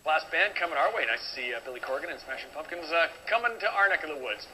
Last band coming our way. Nice to see Billy Corgan and Smashing Pumpkins coming to our neck of the woods.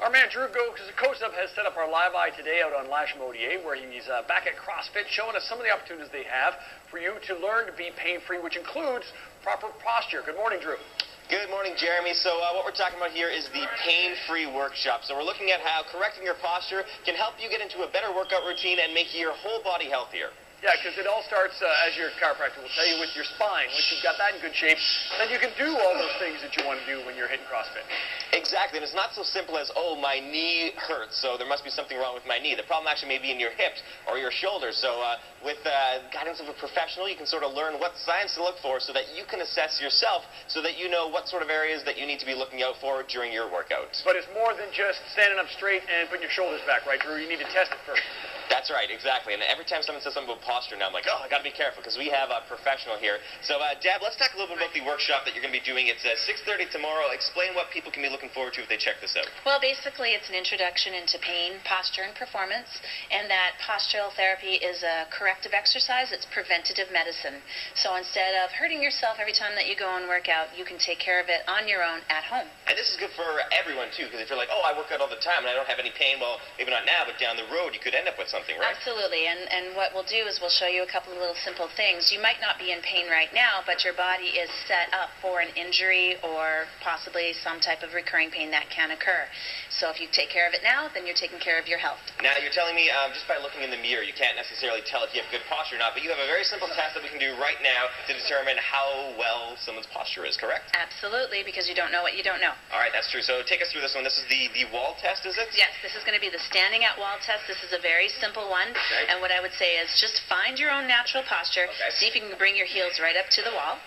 Our man Drew Kosup has set up our live eye today out on Lasham ODA, where he's back at CrossFit, showing us some of the opportunities they have for you to learn to be pain-free, which includes proper posture. Good morning, Drew. Good morning, Jeremy. So what we're talking about here is the pain-free workshop. So we're looking at how correcting your posture can help you get into a better workout routine and make your whole body healthier. Yeah, because it all starts, as your chiropractor will tell you, with your spine. Once you've got that in good shape, then you can do all those things that you want to do when you're hitting CrossFit. Exactly, and it's not so simple as, oh, my knee hurts, so there must be something wrong with my knee. The problem actually may be in your hips or your shoulders. So with guidance of a professional, you can sort of learn what signs to look for so that you can assess yourself so that you know what sort of areas that you need to be looking out for during your workout. But it's more than just standing up straight and putting your shoulders back, right, Drew? You need to test it first. That's right, exactly. And every time someone says something about posture now, I'm like, oh, I got to be careful because we have a professional here. So, Deb, let's talk a little bit about the workshop that you're going to be doing. It's 6:30 tomorrow. Explain what people can be looking forward to if they check this out. Well, basically, it's an introduction into pain, posture, and performance, and that postural therapy is a corrective exercise. It's preventative medicine. So instead of hurting yourself every time that you go and work out, you can take care of it on your own at home. And this is good for everyone, too, because if you're like, oh, I work out all the time and I don't have any pain, well, maybe not now, but down the road you could end up with something, right? Absolutely, and what we'll do is we'll show you a couple of little simple things. You might not be in pain right now, but your body is set up for an injury or possibly some type of recurring pain that can occur. So if you take care of it now, then you're taking care of your health. Now, you're telling me just by looking in the mirror, you can't necessarily tell if you have good posture or not, but you have a very simple test that we can do right now to determine how well someone's posture is, correct? Absolutely, because you don't know what you don't know. All right, that's true. So take us through this one. This is the wall test, is it? Yes, this is going to be the standing at wall test. This is a very simple one. Okay. And what I would say is just find your own natural posture. Okay. See if you can bring your heels right up to the wall.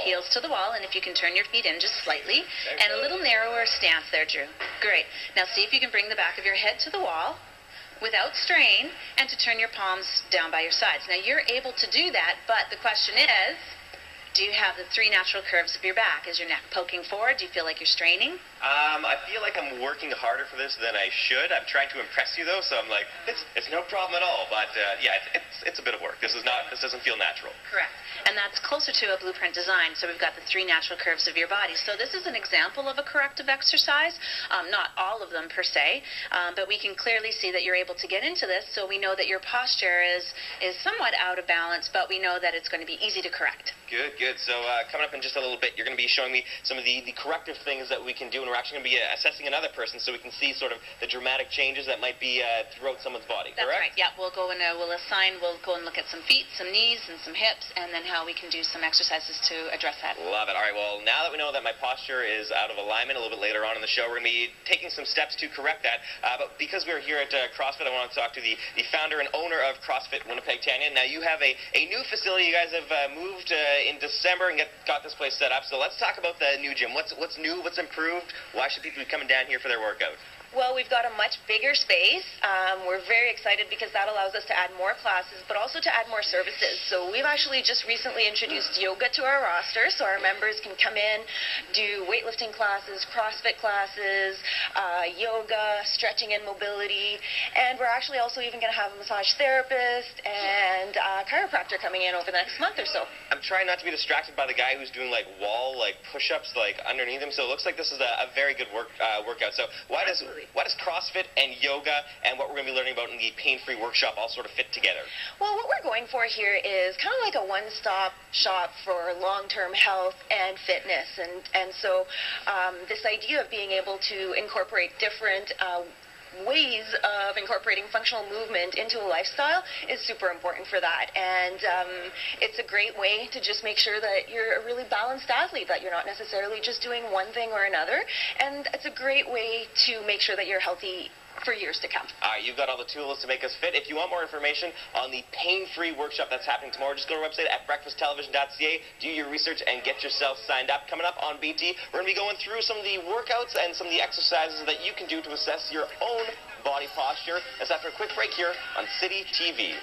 Heels to the wall, and if you can turn your feet in just slightly, and a little narrower stance there, Drew. Great. Now see if you can bring the back of your head to the wall without strain, and to turn your palms down by your sides. Now you're able to do that, but the question is, do you have the three natural curves of your back? Is your neck poking forward? Do you feel like you're straining? I feel like I'm working harder for this than I should. I'm trying to impress you, though, so I'm like, it's no problem at all. But, yeah, it's a bit of work. This doesn't feel natural. Correct. And that's closer to a blueprint design. So we've got the three natural curves of your body. So this is an example of a corrective exercise. Not all of them, per se, but we can clearly see that you're able to get into this. So we know that your posture is somewhat out of balance, but we know that it's going to be easy to correct. Good. So coming up in just a little bit, you're going to be showing me some of the corrective things that we can do, and we're actually going to be assessing another person so we can see sort of the dramatic changes that might be throughout someone's body, correct? That's right, yeah. We'll go and we'll go and look at some feet, some knees, and some hips, and then how we can do some exercises to address that. Love it. All right, well, now that we know that my posture is out of alignment, a little bit later on in the show, we're going to be taking some steps to correct that. But because we're here at CrossFit, I want to talk to the founder and owner of CrossFit Winnipeg, Tanya. Now, you have a new facility. You guys have moved in December and got this place set up. So let's talk about the new gym. What's new? What's improved? Why should people be coming down here for their workout? Well, we've got a much bigger space. We're very excited because that allows us to add more classes, but also to add more services. So we've actually just recently introduced yoga to our roster, so our members can come in, do weightlifting classes, CrossFit classes, yoga, stretching and mobility, and we're actually also even going to have a massage therapist and a chiropractor coming in over the next month or so. I'm trying not to be distracted by the guy who's doing wall push-ups underneath him. So it looks like this is a very good workout. So why does CrossFit and yoga and what we're going to be learning about in the pain-free workshop all sort of fit together? Well, what we're going for here is kind of like a one-stop shop for long-term health and fitness. And so this idea of being able to incorporate different ways of incorporating functional movement into a lifestyle is super important for that. And it's a great way to just make sure that you're a really balanced athlete, that you're not necessarily just doing one thing or another. And it's a great way to make sure that you're healthy for years to come. All right, you've got all the tools to make us fit. If you want more information on the pain-free workshop that's happening tomorrow, just go to our website at breakfasttelevision.ca, do your research, and get yourself signed up. Coming up on BT, we're going to be going through some of the workouts and some of the exercises that you can do to assess your own body posture. That's after a quick break here on City TV.